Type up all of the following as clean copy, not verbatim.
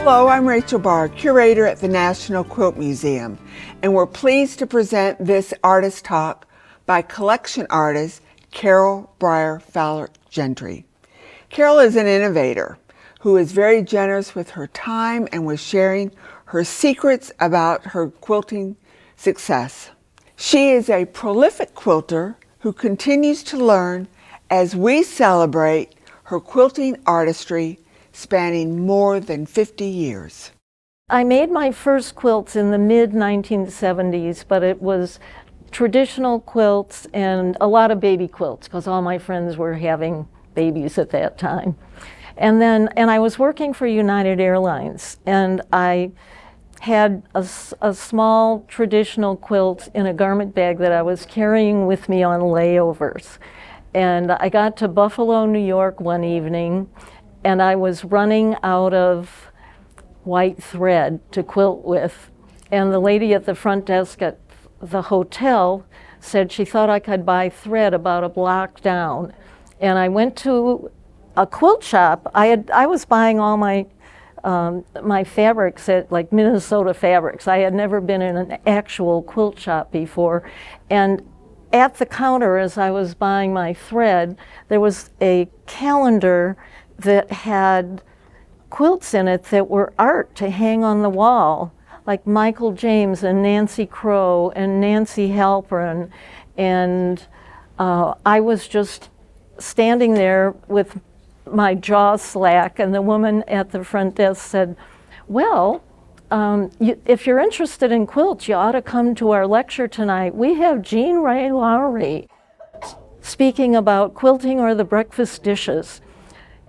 Hello, I'm Rachel Barr, curator at the National Quilt Museum, and we're pleased to present this artist talk by collection artist Caryl Bryer Fallert-Gentry. Caryl is an innovator who is very generous with her time and with sharing her secrets about her quilting success. She is a prolific quilter who continues to learn as we celebrate her quilting artistry spanning more than 50 years. I made my first quilts in the mid-1970s, but it was traditional quilts and a lot of baby quilts because all my friends were having babies at that time. And I was working for United Airlines, and I had a small traditional quilt in a garment bag that I was carrying with me on layovers. And I got to Buffalo, New York one evening, and I was running out of white thread to quilt with. And the lady at the front desk at the hotel said she thought I could buy thread about a block down. And I went to a quilt shop. I was buying all my fabrics at like Minnesota Fabrics. I had never been in an actual quilt shop before. And at the counter, as I was buying my thread, there was a calendar that had quilts in it that were art to hang on the wall, like Michael James and Nancy Crow and Nancy Halpern. And I was just standing there with my jaw slack, and the woman at the front desk said, well, if you're interested in quilts, you ought to come to our lecture tonight. We have Jean Ray Lowry speaking about quilting or the breakfast dishes.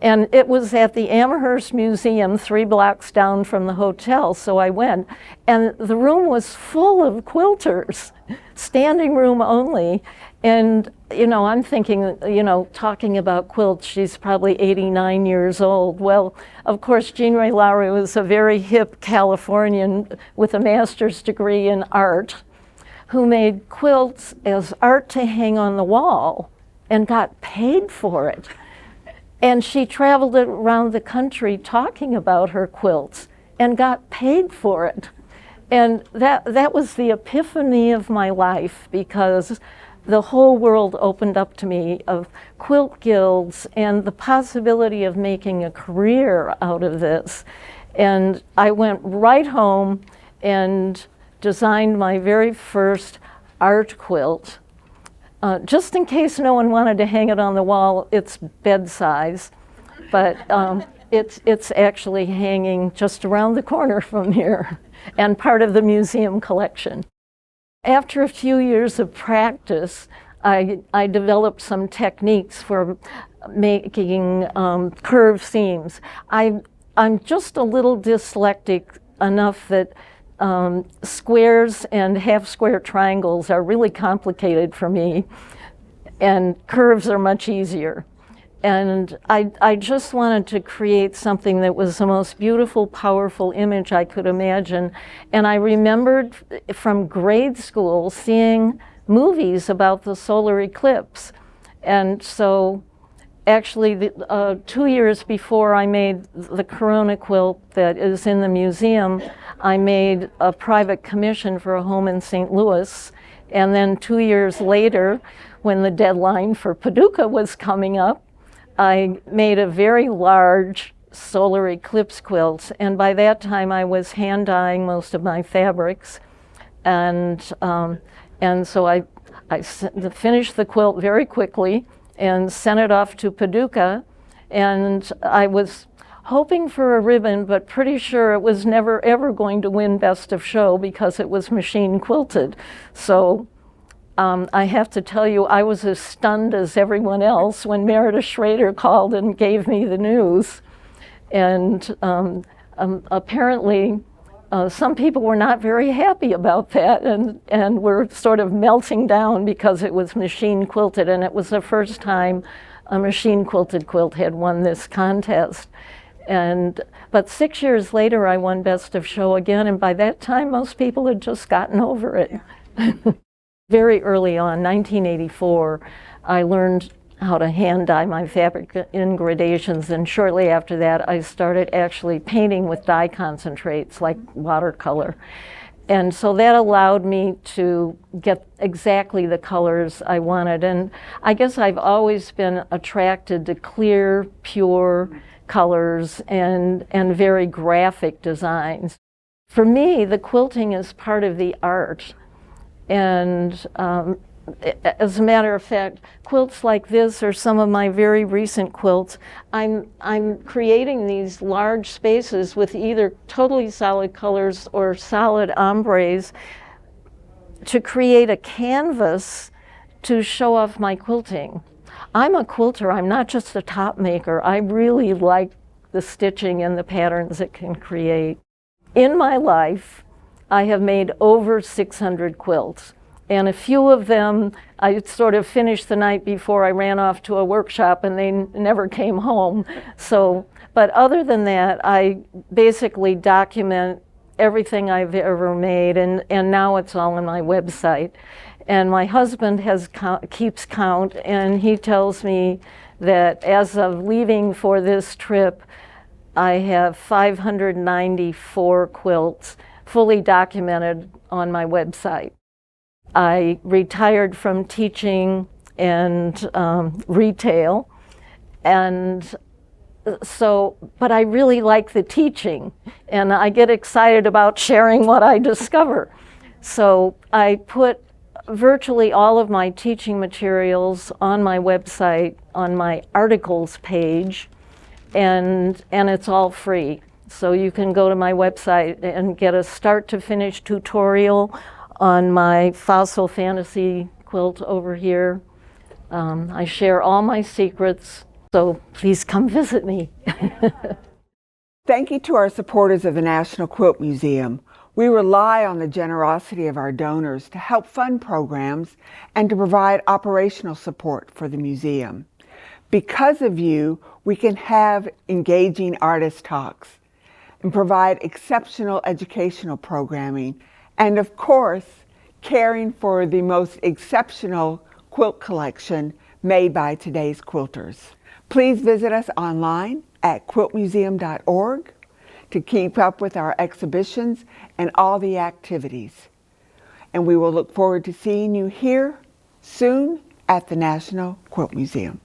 And it was at the Amherst Museum, 3 blocks down from the hotel, so I went. And the room was full of quilters, standing room only. And, you know, I'm thinking, you know, talking about quilts, she's probably 89 years old. Well, of course, Jean Ray Lowry was a very hip Californian with a master's degree in art who made quilts as art to hang on the wall and got paid for it. And she traveled around the country talking about her quilts and got paid for it. And that was the epiphany of my life, because the whole world opened up to me of quilt guilds and the possibility of making a career out of this. And I went right home and designed my very first art quilt. Just in case no one wanted to hang it on the wall, it's bed size, but it's actually hanging just around the corner from here and part of the museum collection. After a few years of practice, I developed some techniques for making curved seams. I'm just a little dyslexic enough that squares and half-square triangles are really complicated for me, and curves are much easier. And I just wanted to create something that was the most beautiful, powerful image I could imagine. And I remembered from grade school seeing movies about the solar eclipse. And so actually, 2 years before I made the Corona quilt that is in the museum, I made a private commission for a home in St. Louis. And then 2 years later, when the deadline for Paducah was coming up, I made a very large solar eclipse quilt. And by that time, I was hand dyeing most of my fabrics. And so I finished the quilt very quickly and sent it off to Paducah. And I was hoping for a ribbon, but pretty sure it was never ever going to win Best of Show because it was machine quilted. So I have to tell you, I was as stunned as everyone else when Meredith Schrader called and gave me the news. And apparently, some people were not very happy about that and were sort of melting down because it was machine quilted, and it was the first time a machine quilted quilt had won this contest. But 6 years later, I won Best of Show again, and by that time, most people had just gotten over it. Very early on, 1984, I learned how to hand dye my fabric in gradations, and shortly after that I started actually painting with dye concentrates like watercolor. And so that allowed me to get exactly the colors I wanted. And I guess I've always been attracted to clear, pure colors and very graphic designs. For me, the quilting is part of the art. And as a matter of fact, quilts like this are some of my very recent quilts. I'm creating these large spaces with either totally solid colors or solid ombres to create a canvas to show off my quilting. I'm a quilter, I'm not just a top maker. I really like the stitching and the patterns it can create. In my life, I have made over 600 quilts. And a few of them I sort of finished the night before I ran off to a workshop and they never came home. So, but other than that, I basically document everything I've ever made, and now it's all on my website. And my husband keeps count, and he tells me that as of leaving for this trip, I have 594 quilts fully documented on my website. I retired from teaching and retail, and so, but I really like the teaching, and I get excited about sharing what I discover. So I put virtually all of my teaching materials on my website, on my articles page, and it's all free. So you can go to my website and get a start to finish tutorial on my Fossil Fantasy quilt over here. I share all my secrets, so please come visit me. Thank you to our supporters of the National Quilt Museum. We rely on the generosity of our donors to help fund programs and to provide operational support for the museum. Because of you, we can have engaging artist talks and provide exceptional educational programming, and of course, caring for the most exceptional quilt collection made by today's quilters. Please visit us online at quiltmuseum.org to keep up with our exhibitions and all the activities. And we will look forward to seeing you here soon at the National Quilt Museum.